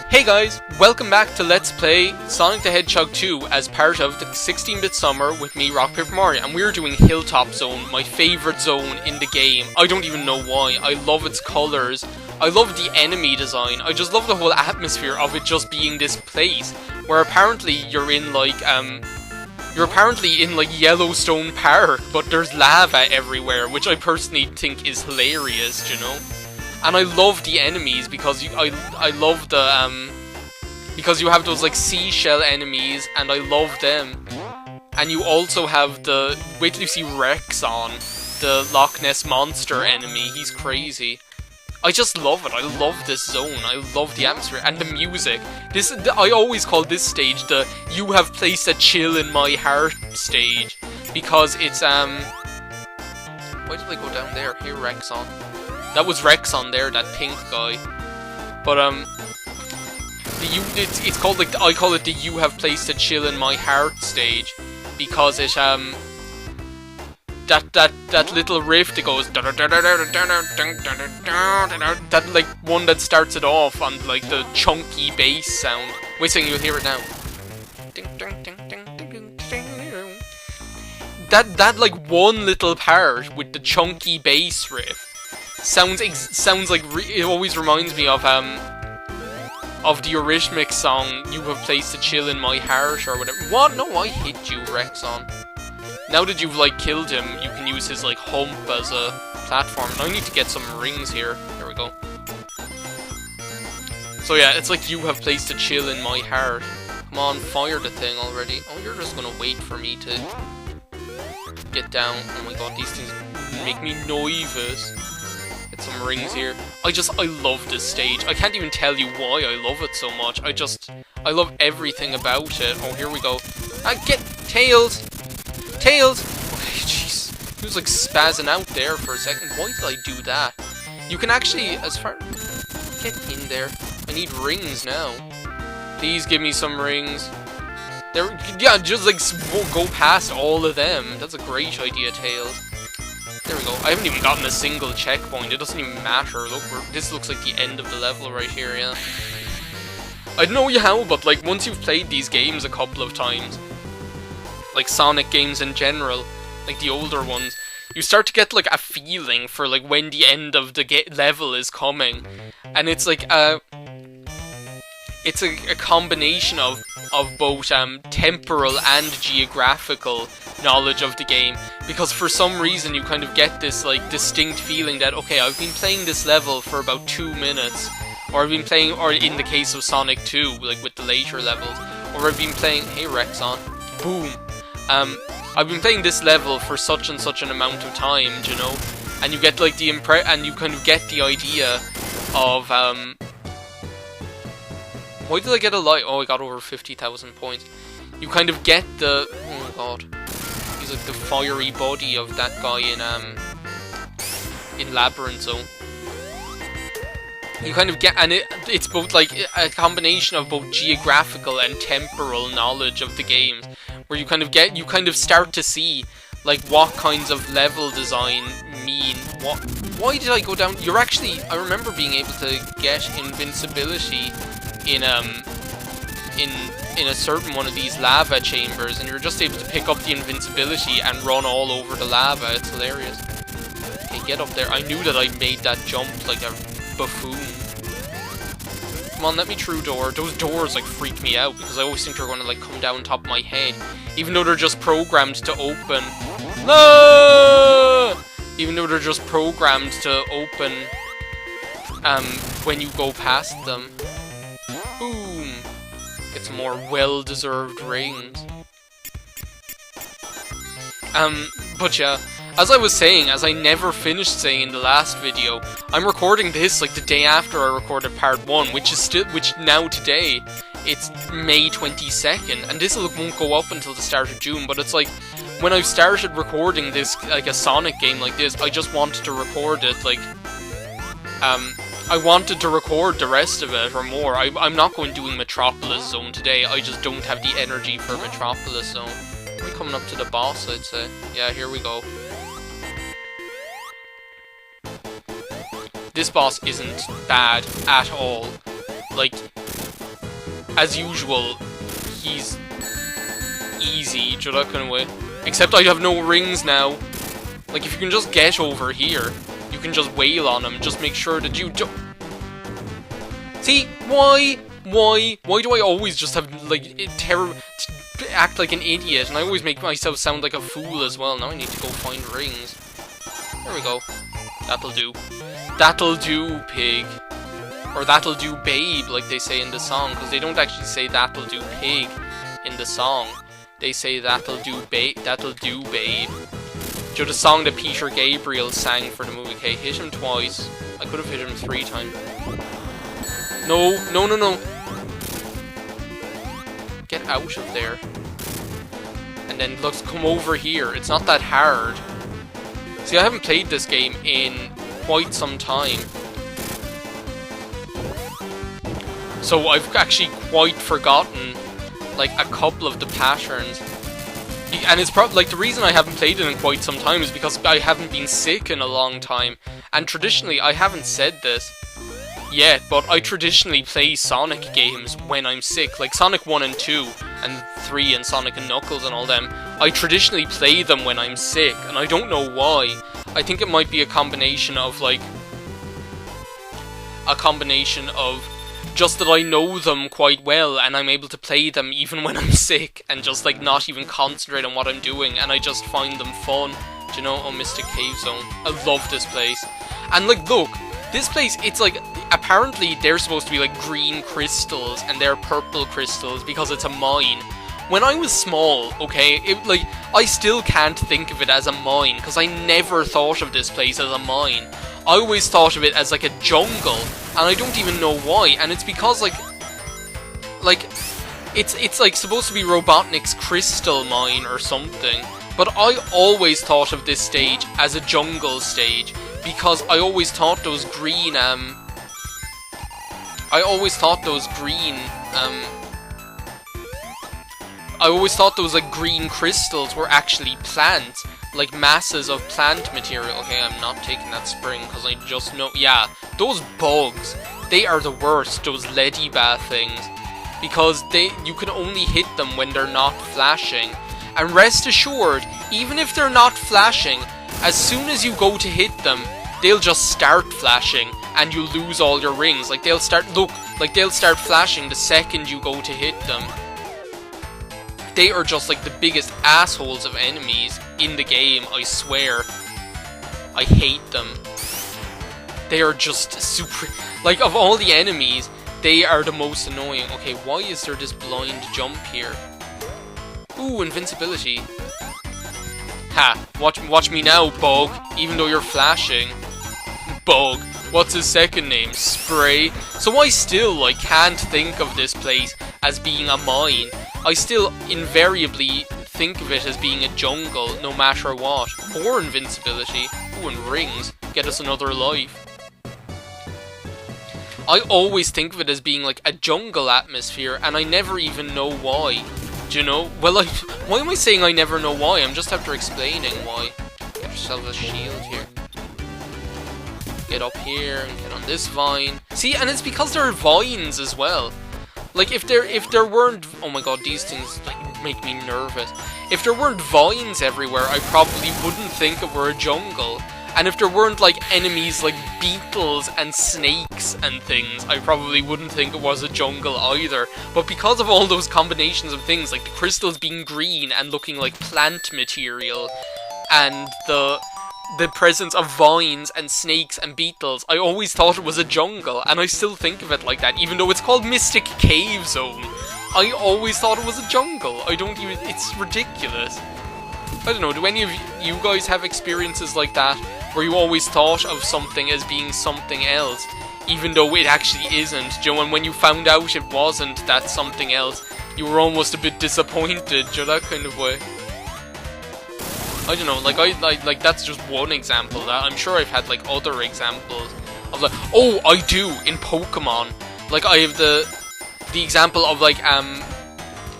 Hey guys, welcome back to Let's Play Sonic the Hedgehog 2 as part of the 16-bit summer with me, RockPaperMario, and we're doing Hilltop Zone, my favourite zone in the game. I don't even know why. I love its colours, I love the enemy design, I just love the whole atmosphere of it just being this place, where apparently you're in like, Yellowstone Park, but there's lava everywhere, which I personally think is hilarious, you know? And I love the enemies because I love the because you have those like seashell enemies and I love them. And you also have the wait till you see Rex on the Loch Ness monster enemy. He's crazy. I just love it. I love this zone. I love the atmosphere and the music. I always call this stage the "You Have Placed a Chill in My Heart" stage because it's why did I go down there? Here, Rex on. That was Rex on there, that pink guy. But it's called like I call it the "You Have Placed a Chill in My Heart" stage because it that little riff that goes that like one that starts it off on like the chunky bass sound. Wait a second, you'll hear it now. That like one little part with the chunky bass riff sounds like it always reminds me of the Eurythmics song "You Have Placed a Chill in My Heart" or whatever. What? No, I hit you, Rexon. Now that you've like killed him, you can use his like hump as a platform. Now I need to get some rings here. There we go. So yeah, it's like "You Have Placed a Chill in My Heart." Come on, fire the thing already. Oh, you're just gonna wait for me to get down. Oh my god, these things make me nervous. Get some rings here. I love this stage. I can't even tell you why I love it so much. I love everything about it. Oh, here we go. Get Tails! Tails! Okay, jeez. He was like spazzing out there for a second. Why did I do that? You can actually, get in there. I need rings now. Please give me some rings. There, yeah, just like go past all of them. That's a great idea, Tails. There we go. I haven't even gotten a single checkpoint. It doesn't even matter. Look, this looks like the end of the level right here, yeah. I don't know how, but like once you've played these games a couple of times, like Sonic games in general, like the older ones, you start to get like a feeling for like when the end of the level is coming. And it's like it's a combination of both temporal and geographical knowledge of the game, because for some reason you kind of get this like distinct feeling that, okay, I've been playing this level for about 2 minutes, or I've been playing, or in the case of Sonic 2, like with the later levels, or I've been playing, hey Rexon, boom, I've been playing this level for such and such an amount of time, you know, and you get like the and you kind of get the idea of why did I get a light? Oh, I got over 50,000 points. You kind of get the, oh god, he's like the fiery body of that guy in Labyrinth Zone. You kind of get, and it's both like a combination of both geographical and temporal knowledge of the games, where you kind of start to see like what kinds of level design mean. Why did I go down? You're actually, I remember being able to get invincibility in a certain one of these lava chambers, and you're just able to pick up the invincibility and run all over the lava. It's hilarious. Okay, get up there. I knew that I made that jump like a buffoon. Come on, let me through door. Those doors like freak me out because I always think they're going to like come down top of my head, even though they're just programmed to open. No! Even though they're just programmed to open when you go past them. Boom! Get some more well-deserved rings. But yeah, as I was saying, as I never finished saying in the last video, I'm recording this like the day after I recorded part 1, which now today, it's May 22nd, and this won't go up until the start of June, but it's like, when I started recording this, like a Sonic game like this, I just wanted to record it, like, I wanted to record the rest of it, or more. I'm not going doing Metropolis Zone today, I just don't have the energy for Metropolis Zone. We're coming up to the boss, I'd say. Yeah, here we go. This boss isn't bad at all. Like, as usual, he's easy, do you know, that kind of way. Except I have no rings now. Like, if you can just get over here, you can just wail on him. Just make sure that you don't... See, why do I always just have, like, act like an idiot? And I always make myself sound like a fool as well. Now I need to go find rings. There we go. That'll do. That'll do, pig. Or that'll do, babe, like they say in the song. Because they don't actually say that'll do, pig, in the song. They say that'll do, babe. That'll do, babe. Do the song that Peter Gabriel sang for the movie. Okay, hit him twice. I could have hit him 3 times. No. Get out of there. And then let's come over here. It's not that hard. See, I haven't played this game in quite some time. So I've actually quite forgotten, like, a couple of the patterns. And it's probably, like, the reason I haven't played it in quite some time is because I haven't been sick in a long time. And traditionally, I haven't said this yet, but I traditionally play Sonic games when I'm sick. Like Sonic 1 and 2, and 3, and Sonic and Knuckles and all them. I traditionally play them when I'm sick, and I don't know why. I think it might be a combination of, like... just that I know them quite well, and I'm able to play them even when I'm sick, and just, like, not even concentrate on what I'm doing, and I just find them fun. Do you know? Oh, Mystic Cave Zone. I love this place. And, like, look, this place, it's, like, apparently they're supposed to be, like, green crystals, and they're purple crystals, because it's a mine. When I was small, okay, like, I still can't think of it as a mine, because I never thought of this place as a mine. I always thought of it as, like, a jungle, and I don't even know why, and it's because, like, it's like, supposed to be Robotnik's crystal mine or something, but I always thought of this stage as a jungle stage, because I always thought those green, like, green crystals were actually plants. Like, masses of plant material. Okay, I'm not taking that spring, because I just know... Yeah, those bugs, they are the worst, those leady bat things. Because you can only hit them when they're not flashing. And rest assured, even if they're not flashing, as soon as you go to hit them, they'll just start flashing, and you'll lose all your rings. Like, they'll start flashing the second you go to hit them. They are just, like, the biggest assholes of enemies in the game, I swear. I hate them. They are just super... Like, of all the enemies, they are the most annoying. Okay, why is there this blind jump here? Ooh, invincibility. Ha! Watch me now, Bug. Even though you're flashing. Bug. What's his second name? Spray. So I still, like, can't think of this place as being a mine. I still invariably think of it as being a jungle, no matter what. More invincibility. Ooh, and rings. Get us another life. I always think of it as being, like, a jungle atmosphere, and I never even know why. Do you know? Well, why am I saying I never know why? I'm just after explaining why. Get yourself a shield here. Get up here and get on this vine. See, and it's because there are vines as well. Like, if there weren't... Oh my god, these things, like, make me nervous. If there weren't vines everywhere, I probably wouldn't think it were a jungle. And if there weren't, like, enemies like beetles and snakes and things, I probably wouldn't think it was a jungle either. But because of all those combinations of things, like the crystals being green and looking like plant material, and the presence of vines and snakes and beetles, I always thought it was a jungle, and I still think of it like that, even though it's called Mystic Cave Zone. I always thought it was a jungle. I don't even... It's ridiculous. I don't know, do any of you guys have experiences like that, where you always thought of something as being something else, even though it actually isn't? Do you know, and when you found out it wasn't that something else, you were almost a bit disappointed, do you know, that kind of way? I don't know, like that's just one example. That I'm sure I've had, like, other examples of, like, oh, I do, in Pokemon. Like, I have the example of, like,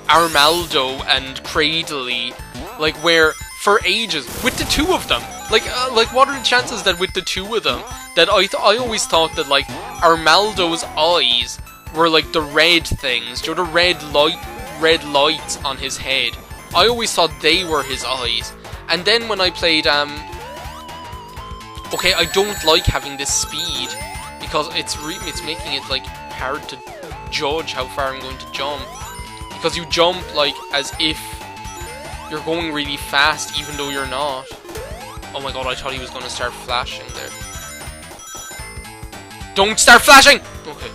Armaldo and Cradily, like, where, for ages, with the two of them, like, what are the chances that with the two of them, that I always thought that, like, Armaldo's eyes were like the red things. You know, the red lights on his head. I always thought they were his eyes. And then when I played, okay, I don't like having this speed because it's making it like hard to judge how far I'm going to jump, because you jump like as if you're going really fast even though you're not. Oh my god, I thought he was going to start flashing there. Don't start flashing! Okay,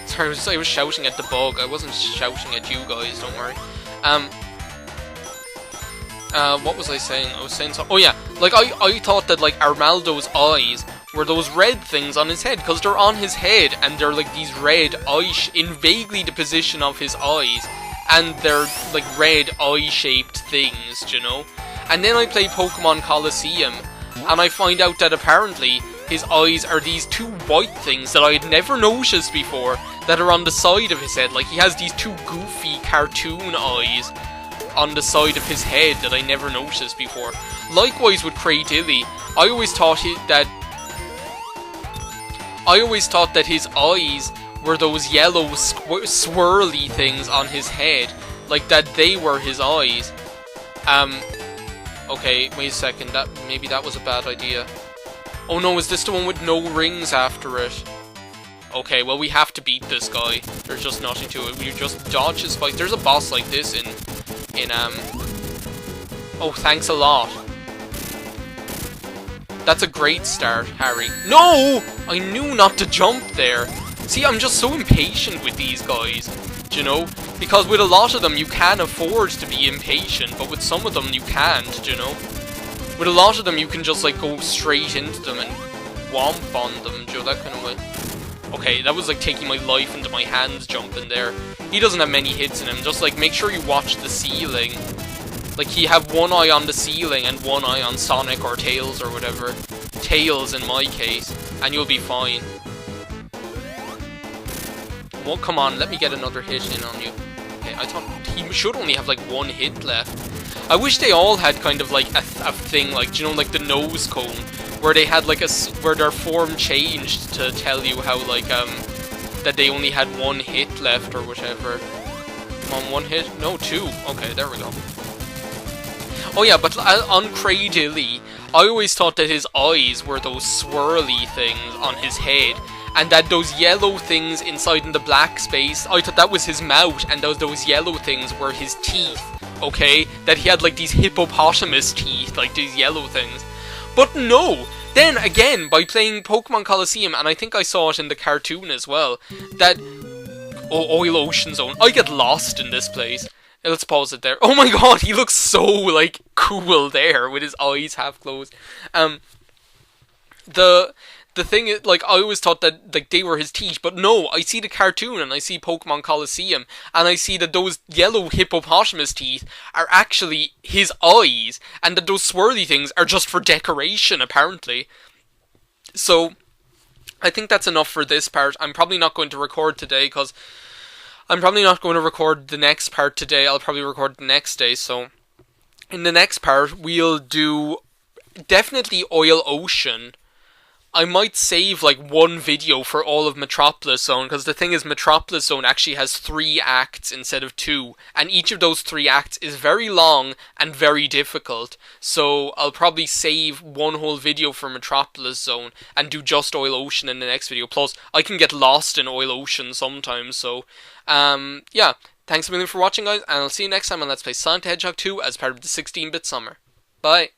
sorry, I was shouting at the bug. I wasn't shouting at you guys, don't worry. What was I saying? I was saying so. Oh yeah, like I thought that like Armaldo's eyes were those red things on his head, because they're on his head and they're like these red eyes in vaguely the position of his eyes, and they're like red eye-shaped things, you know. And then I play Pokemon Colosseum, and I find out that apparently his eyes are these two white things that I had never noticed before, that are on the side of his head. Like, he has these two goofy cartoon eyes on the side of his head that I never noticed before. Likewise with Cradilly, I always thought that his eyes were those yellow swirly things on his head, like that they were his eyes. Okay, wait a second, maybe that was a bad idea. Oh no, is this the one with no rings after it? Okay, well we have to beat this guy. There's just nothing to it. We just dodge his fight. There's a boss like this in oh, thanks a lot. That's a great start, Harry. No! I knew not to jump there. See, I'm just so impatient with these guys, do you know? Because with a lot of them you can afford to be impatient, but with some of them you can't, do you know? With a lot of them you can just like go straight into them and womp on them, do you know, that kind of way. Okay, that was like taking my life into my hands jumping there. He doesn't have many hits in him, just like make sure you watch the ceiling. Like, he have one eye on the ceiling and one eye on Sonic or Tails or whatever. Tails in my case, and you'll be fine. Well, come on, let me get another hit in on you. Okay, I thought he should only have like one hit left. I wish they all had kind of like a thing, like, you know, like the nose cone, where they had like where their form changed to tell you how like that they only had one hit left or whatever. Come on, one hit? No, two. Okay, there we go. Oh yeah, but on Cradilly, I always thought that his eyes were those swirly things on his head, and that those yellow things inside in the black space, I thought that was his mouth, and those yellow things were his teeth, okay? That he had like these hippopotamus teeth, like these yellow things. But no! Then again, by playing Pokemon Colosseum, and I think I saw it in the cartoon as well, that... Oh, Oil Ocean Zone. I get lost in this place. Let's pause it there. Oh my god, he looks so, like, cool there, with his eyes half closed. The thing is, like, I always thought that, like, they were his teeth, but no, I see the cartoon, and I see Pokemon Colosseum, and I see that those yellow hippopotamus teeth are actually his eyes, and that those swirly things are just for decoration, apparently. So, I think that's enough for this part. I'm probably not going to record today, because I'm probably not going to record the next part today. I'll probably record the next day. So, in the next part, we'll do definitely Oil Ocean. I might save like one video for all of Metropolis Zone, because the thing is, Metropolis Zone actually has 3 acts instead of 2, and each of those 3 acts is very long and very difficult. So I'll probably save one whole video for Metropolis Zone and do just Oil Ocean in the next video. Plus, I can get lost in Oil Ocean sometimes. So, yeah. Thanks a million for watching, guys, and I'll see you next time on Let's Play Sonic the Hedgehog 2 as part of the 16-bit summer. Bye.